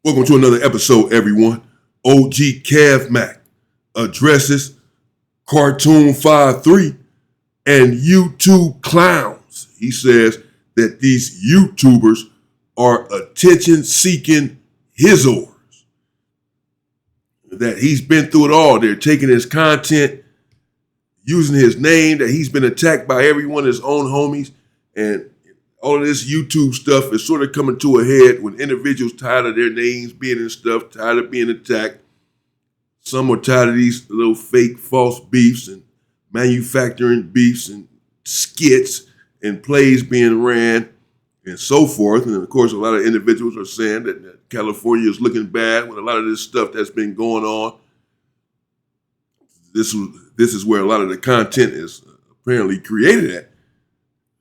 Welcome to another episode, everyone. OG Kev Mack addresses Cartoon53 and YouTube clowns. He says that these YouTubers are attention-seeking hizors. That he's been through it all. They're taking his content, using his name, that he's been attacked by everyone, his own homies, and all of this YouTube stuff is sort of coming to a head when individuals tired of their names being in stuff, tired of being attacked. Some are tired of these little fake false beefs and manufacturing beefs and skits and plays being ran and so forth. And of course, a lot of individuals are saying that California is looking bad with a lot of this stuff that's been going on. This is where a lot of the content is apparently created at.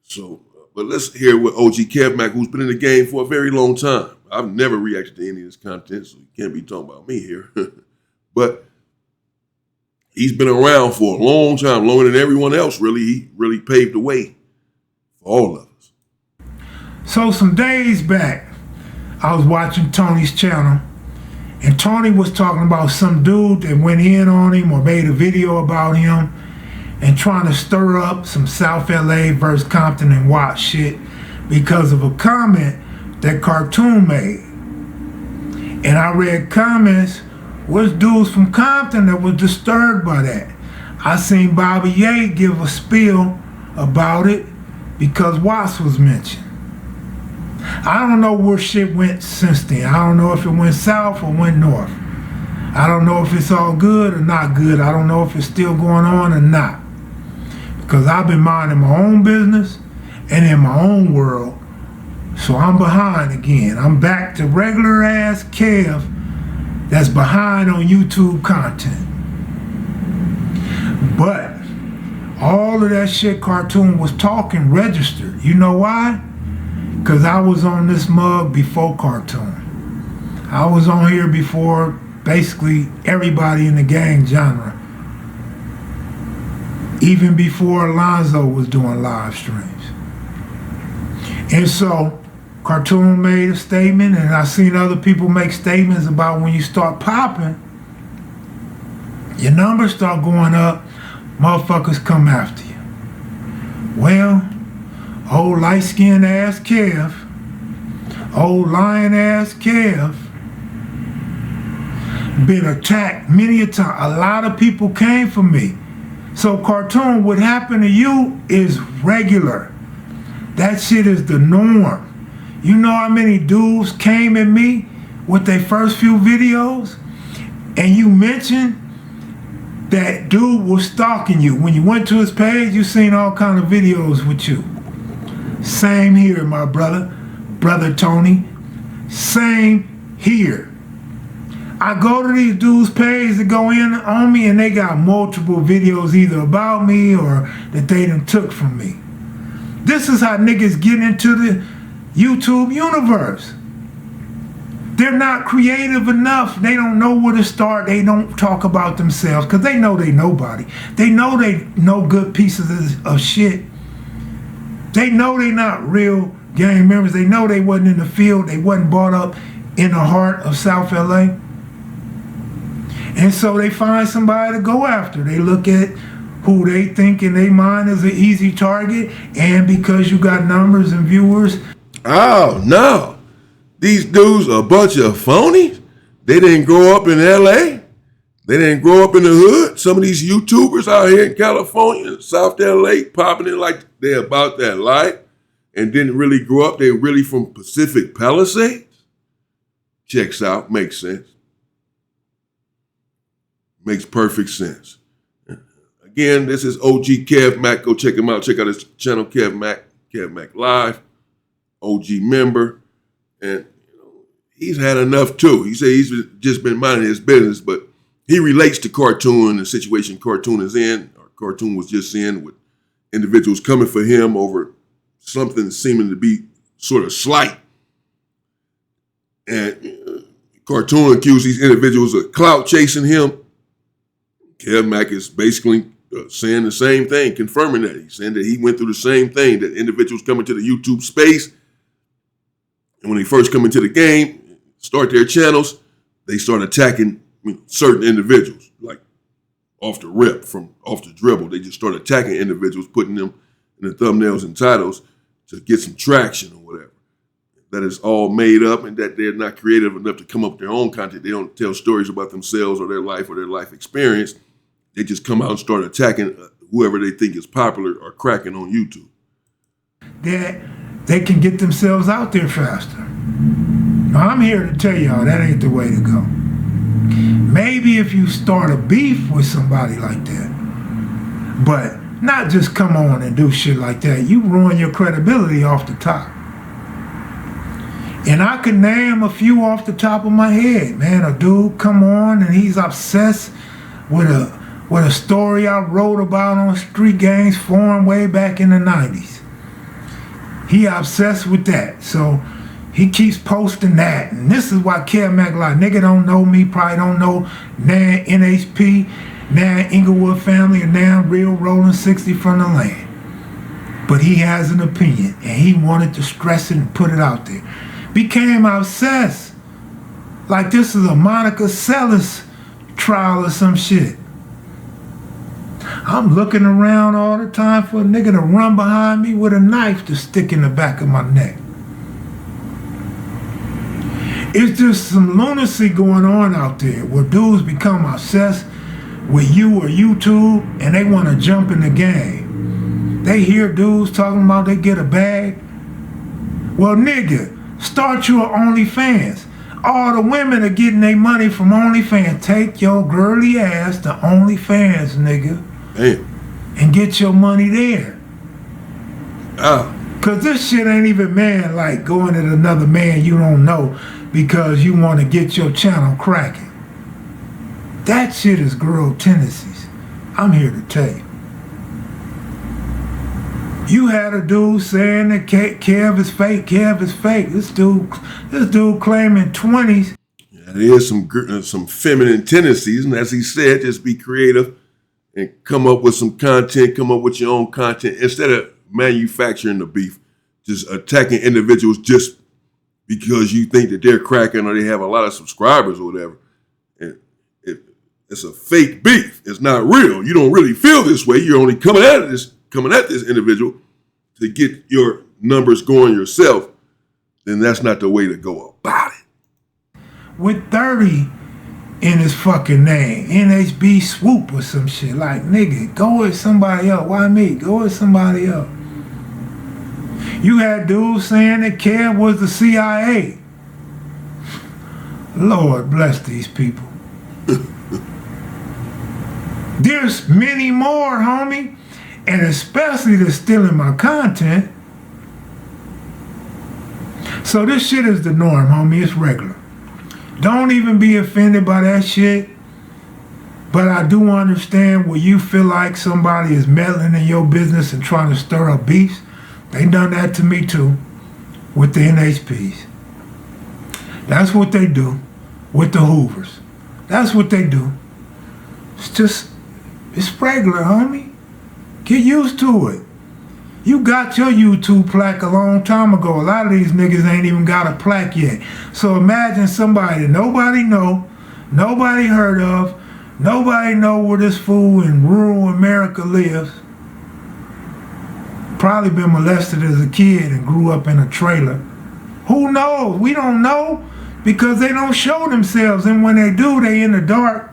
So, but let's hear what OG Kev Mack, who's been in the game for a very long time. I've never reacted to any of this content, so you can't be talking about me here. But he's been around for a long time, longer than everyone else, really. He really paved the way for all of us. So some days back, I was watching Tony's channel, and Tony was talking about some dude that went in on him or made a video about him and trying to stir up some South LA versus Compton and Watts shit because of a comment that Cartoon made. And I read comments with dudes from Compton that was disturbed by that. I seen Bobby Ye give a spiel about it because Watts was mentioned. I don't know where shit went since then. I don't know if it went south or went north. I don't know if it's all good or not good. I don't know if it's still going on or not. Because I've been minding my own business and in my own world. So I'm behind again. I'm back to regular ass Kev that's behind on YouTube content. But all of that shit Cartoon was talking registered. You know why? Because I was on this mug before Cartoon. I was on here before basically everybody in the gang genre. Even before Alonzo was doing live streams. And so Cartoon made a statement, and I've seen other people make statements about when you start popping, your numbers start going up, motherfuckers come after you. Well, old light-skinned ass Kev, old lion ass Kev, been attacked many a time. A lot of people came for me. So Cartoon, what happened to you is regular. That shit is the norm. You know how many dudes came at me with their first few videos? And you mentioned that dude was stalking you. When you went to his page, you seen all kind of videos with you. Same here, my brother Tony. Same here. I go to these dudes' page to go in on me, and they got multiple videos either about me or that they done took from me. This is how niggas get into the YouTube universe. They're not creative enough. They don't know where to start. They don't talk about themselves because they know they nobody. They know good pieces of shit. They know they not real gang members. They know they wasn't in the field. They wasn't brought up in the heart of South LA. And so they find somebody to go after. They look at who they think in their mind is an easy target, and because you got numbers and viewers. Oh, no. These dudes are a bunch of phonies. They didn't grow up in LA. They didn't grow up in the hood. Some of these YouTubers out here in California, South LA, popping it like they're about that life and didn't really grow up. They're really from Pacific Palisades. Checks out. Makes sense. Makes perfect sense. Again, this is OG Kev Mack. Go check him out. Check out his channel, Kev Mack Live, OG member. And he's had enough too. He said he's just been minding his business, but he relates to Cartoon and the situation Cartoon is in, or Cartoon was just in, with individuals coming for him over something seeming to be sort of slight. And Cartoon accused these individuals of clout chasing him. Kev Mack is basically saying the same thing, confirming that. He's saying that he went through the same thing, that individuals coming to the YouTube space, and when they first come into the game, start their channels, they start attacking certain individuals, like off the rip, off the dribble. They just start attacking individuals, putting them in the thumbnails and titles to get some traction or whatever. That is all made up and that they're not creative enough to come up with their own content. They don't tell stories about themselves or their life experience. They just come out and start attacking whoever they think is popular or cracking on YouTube. They can get themselves out there faster. Now, I'm here to tell y'all that ain't the way to go. Maybe if you start a beef with somebody like that, but not just come on and do shit like that. You ruin your credibility off the top. And I could name a few off the top of my head, man. A dude come on and he's obsessed with a story I wrote about on Street Gangs Forum way back in the 90s. He obsessed with that. So he keeps posting that. And this is why Kev Mack like, nigga don't know me, probably don't know Nan NHP, Nan Inglewood family, and Nan Real Rolling 60 from the land. But he has an opinion and he wanted to stress it and put it out there. Became obsessed. Like this is a Monica Seles trial or some shit. I'm looking around all the time for a nigga to run behind me with a knife to stick in the back of my neck. It's just some lunacy going on out there where dudes become obsessed with you or YouTube and they want to jump in the game. They hear dudes talking about they get a bag. Well, nigga, start your OnlyFans. All the women are getting their money from OnlyFans. Take your girly ass to OnlyFans, nigga. Damn. And get your money there. Ah. Cause this shit ain't even, man, like going at another man you don't know because you want to get your channel cracking. That shit is girl tendencies. I'm here to tell you. You had a dude saying that Kev is fake, Kev is fake. This dude claiming 20s. Yeah, there is some feminine tendencies, and as he said, just be creative and come up with some content, come up with your own content instead of manufacturing the beef, just attacking individuals just because you think that they're cracking or they have a lot of subscribers or whatever. And it's a fake beef. It's not real. You don't really feel this way. You're only coming at this individual to get your numbers going yourself. Then that's not the way to go about it. With 30 in his fucking name, NHB Swoop or some shit. Like, nigga, go with somebody else. Why me? Go with somebody else. You had dudes saying that Kev was the CIA. Lord bless these people. There's many more, homie. And especially they're stealing my content. So this shit is the norm, homie. It's regular. Don't even be offended by that shit. But I do understand where you feel like somebody is meddling in your business and trying to stir up beefs. They done that to me too with the NHPs. That's what they do with the Hoovers. That's what they do. It's regular, homie. Get used to it. You got your YouTube plaque a long time ago. A lot of these niggas ain't even got a plaque yet. So imagine somebody that nobody know, nobody heard of, nobody know where this fool in rural America lives. Probably been molested as a kid and grew up in a trailer. Who knows? We don't know because they don't show themselves. And when they do, they in the dark.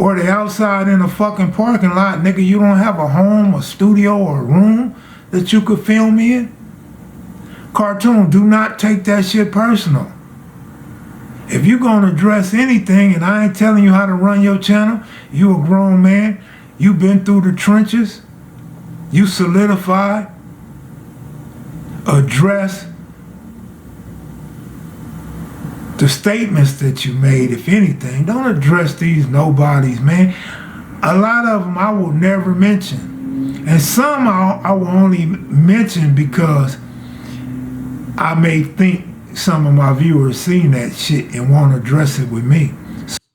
Or they outside in a fucking parking lot, nigga, you don't have a home, a studio, or a room that you could film in? Cartoon, do not take that shit personal. If you're gonna address anything, and I ain't telling you how to run your channel, you a grown man, you been through the trenches, you solidified, address the statements that you made, if anything. Don't address these nobodies, man. A lot of them I will never mention. And some I will only mention because I may think some of my viewers seen that shit and want to address it with me.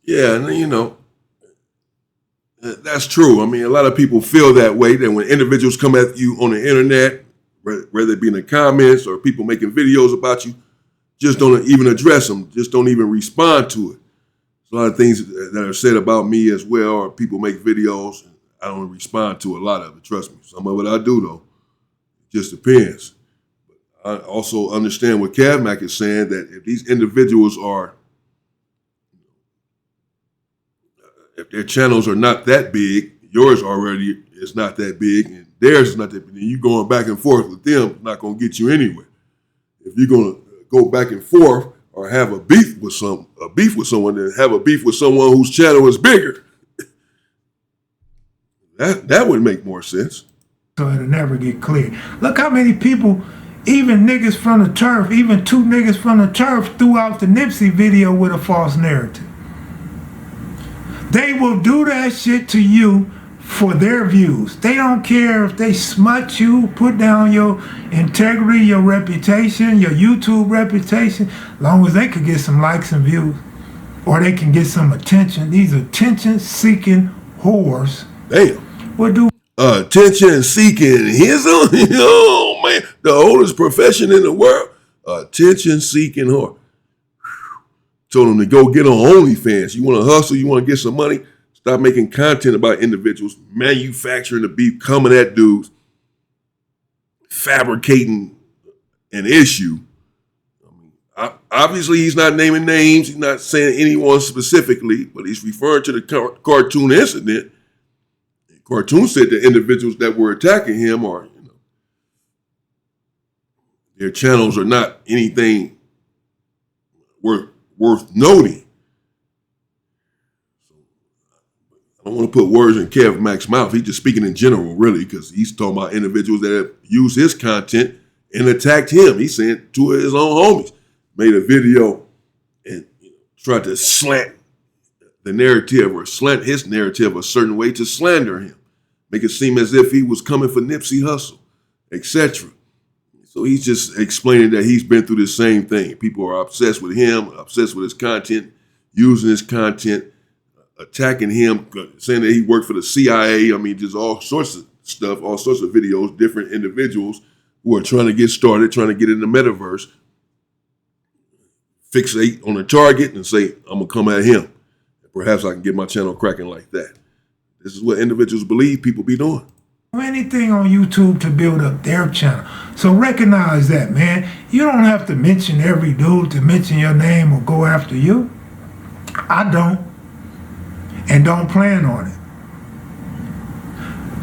Yeah, and you know, that's true. I mean, a lot of people feel that way, that when individuals come at you on the internet, whether it be in the comments or people making videos about you, just don't even address them, just don't even respond to it. There's a lot of things that are said about me as well, or people make videos, and I don't respond to a lot of it, trust me. Some of it I do, though. It just depends. I also understand what Kev Mack is saying, that if these individuals are, if their channels are not that big, yours already is not that big, and theirs is not that big, and you going back and forth with them, not going to get you anywhere. If you're going to go back and forth or have a beef with someone, then have a beef with someone whose channel is bigger. That would make more sense. So it'll never get clear. Look how many people, even niggas from the turf, even 2 niggas from the turf threw out the Nipsey video with a false narrative. They will do that shit to you for their views. They don't care if they smut you, put down your integrity, your reputation, your YouTube reputation, as long as they could get some likes and views, or they can get some attention. These attention-seeking whores. Damn. What do attention-seeking? His own, oh man, the oldest profession in the world. Attention-seeking whore. Told them to go get on OnlyFans. You want to hustle? You want to get some money? Stop making content about individuals, manufacturing the beef, coming at dudes, fabricating an issue. Obviously, he's not naming names. He's not saying anyone specifically, but he's referring to the cartoon incident. Cartoon said the individuals that were attacking him are, their channels are not anything worth noting. I don't want to put words in Kev Mack's mouth. He's just speaking in general, really, because he's talking about individuals that have used his content and attacked him. He's saying 2 of his own homies made a video and tried to slant the narrative or slant his narrative a certain way to slander him, make it seem as if he was coming for Nipsey Hussle, etc. So he's just explaining that he's been through the same thing. People are obsessed with him, obsessed with his content, using his content, attacking him, saying that he worked for the CIA. I mean, just all sorts of stuff, all sorts of videos, different individuals who are trying to get started, trying to get in the metaverse, fixate on a target and say, I'm going to come at him. Perhaps I can get my channel cracking like that. This is what individuals believe people be doing. Anything on YouTube to build up their channel. So recognize that, man. You don't have to mention every dude to mention your name or go after you. I don't. And don't plan on it.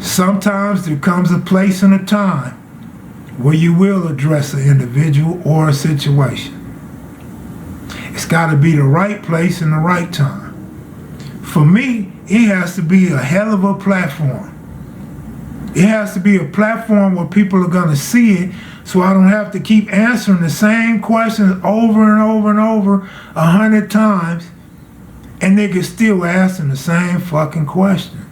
Sometimes there comes a place and a time where you will address an individual or a situation. It's got to be the right place and the right time. For me, it has to be a hell of a platform. It has to be a platform where people are going to see it, so I don't have to keep answering the same questions over and over and over 100 times. And niggas still asking the same fucking question.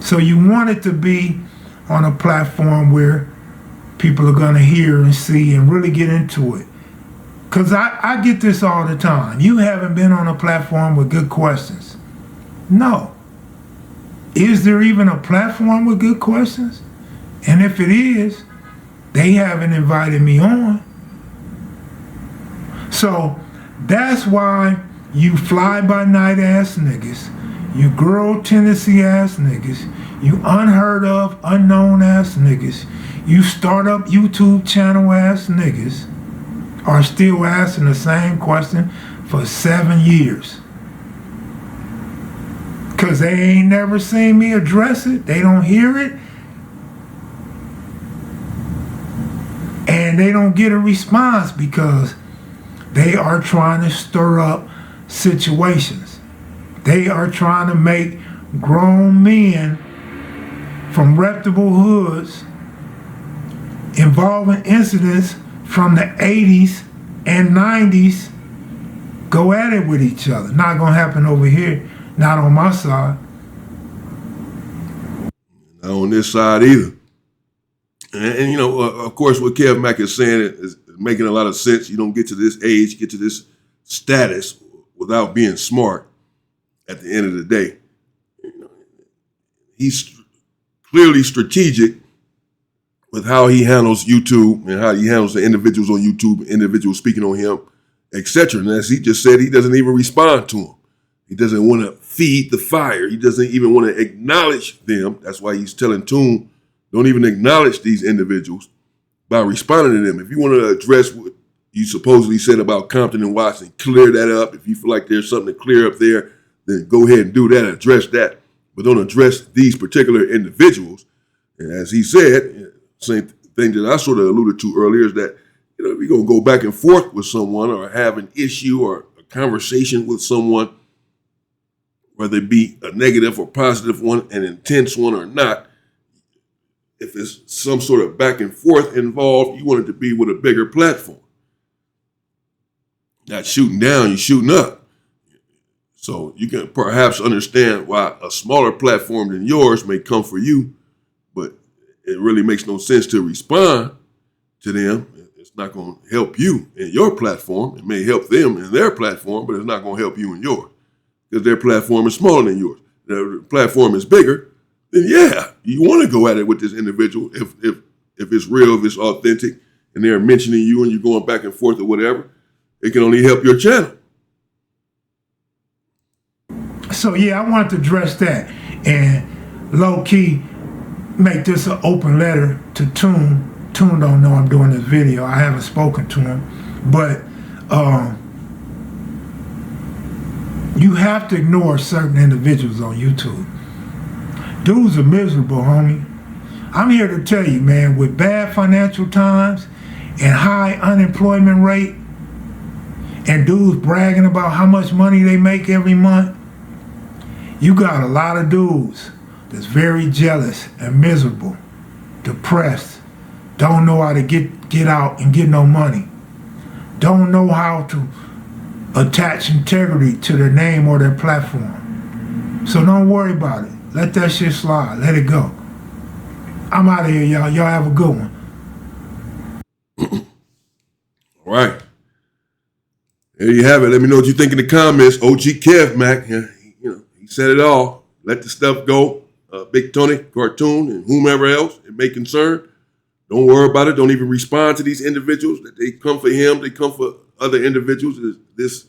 So you want it to be on a platform where people are going to hear and see and really get into it. Because I get this all the time. You haven't been on a platform with good questions. No. Is there even a platform with good questions? And if it is, they haven't invited me on. So that's why you fly-by-night ass niggas, you girl tendency ass niggas, you unheard of, unknown ass niggas, you startup YouTube channel ass niggas are still asking the same question for 7 years. Because they ain't never seen me address it, they don't hear it, and they don't get a response because they are trying to stir up situations. They are trying to make grown men from reputable hoods involving incidents from the 80s and 90s go at it with each other. Not gonna happen over here, not on my side. Not on this side either. And of course, what Kev Mack is saying is making a lot of sense. You don't get to this age, get to this status without being smart at the end of the day. He's clearly strategic with how he handles YouTube and how he handles the individuals on YouTube, individuals speaking on him, etc. And as he just said, he doesn't even respond to them. He doesn't want to feed the fire. He doesn't even want to acknowledge them. That's why he's telling Toon, don't even acknowledge these individuals by responding to them. If you want to address what you supposedly said about Compton and Watson, clear that up. If you feel like there's something to clear up there, then go ahead and do that, address that. But don't address these particular individuals. And as he said, same thing that I sort of alluded to earlier is that, if you're going to go back and forth with someone or have an issue or a conversation with someone, whether it be a negative or positive one, an intense one or not, if there's some sort of back and forth involved, you want it to be with a bigger platform. Not shooting down, you're shooting up. So you can perhaps understand why a smaller platform than yours may come for you, but it really makes no sense to respond to them. It's not going to help you in your platform. It may help them in their platform, but it's not going to help you in yours because their platform is smaller than yours. Their platform is bigger, then yeah, you want to go at it with this individual if it's real, if it's authentic, and they're mentioning you and you're going back and forth or whatever. It can only help your channel. So yeah, I wanted to address that and low key make this an open letter to Toon. Toon don't know I'm doing this video. I haven't spoken to him, but you have to ignore certain individuals on YouTube. Dudes are miserable, homie. I'm here to tell you, man, with bad financial times and high unemployment rate and dudes bragging about how much money they make every month, you got a lot of dudes that's very jealous and miserable, depressed, don't know how to get out and get no money, don't know how to attach integrity to their name or their platform. So don't worry about it. Let that shit slide. Let it go. I'm out of here, y'all. Y'all have a good one. All right. There you have it. Let me know what you think in the comments. OG Kev Mack, he said it all. Let the stuff go. Big Tony, Cartoon, and whomever else it may concern. Don't worry about it. Don't even respond to these individuals. That they come for him. They come for other individuals. This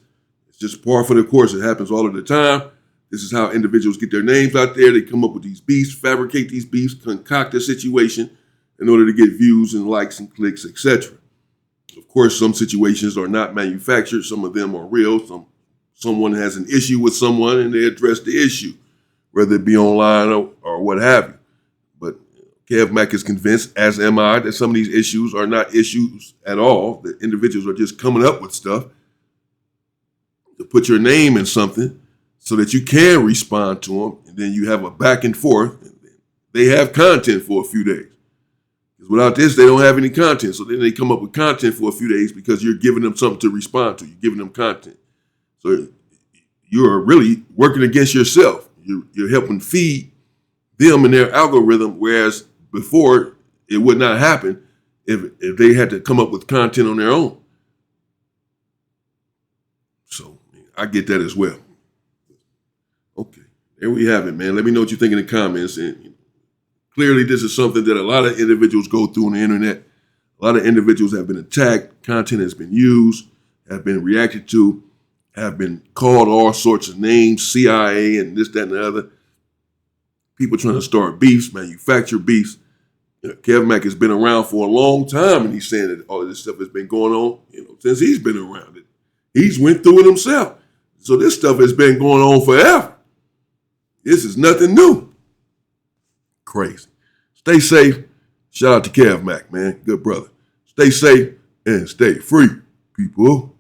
is just par for the course. It happens all of the time. This is how individuals get their names out there. They come up with these beefs, fabricate these beefs, concoct a situation in order to get views and likes and clicks, etc. Of course, some situations are not manufactured. Some of them are real. Someone has an issue with someone and they address the issue, whether it be online or what have you. But Kev Mack is convinced, as am I, that some of these issues are not issues at all. That individuals are just coming up with stuff to put your name in something so that you can respond to them, and then you have a back and forth. They have content for a few days. Because without this, they don't have any content. So then they come up with content for a few days because you're giving them something to respond to. You're giving them content. So you're really working against yourself. You're helping feed them and their algorithm, whereas before it would not happen if they had to come up with content on their own. So I get that as well. Okay, there we have it, man. Let me know what you think in the comments. And clearly, this is something that a lot of individuals go through on the internet. A lot of individuals have been attacked. Content has been used, have been reacted to, have been called all sorts of names, CIA and this, that, and the other. People trying to start beefs, manufacture beefs. Kev Mack has been around for a long time, and he's saying that all of this stuff has been going on, since he's been around it. He's went through it himself. So this stuff has been going on forever. This is nothing new. Crazy. Stay safe. Shout out to Kev Mack, man. Good brother. Stay safe and stay free, people.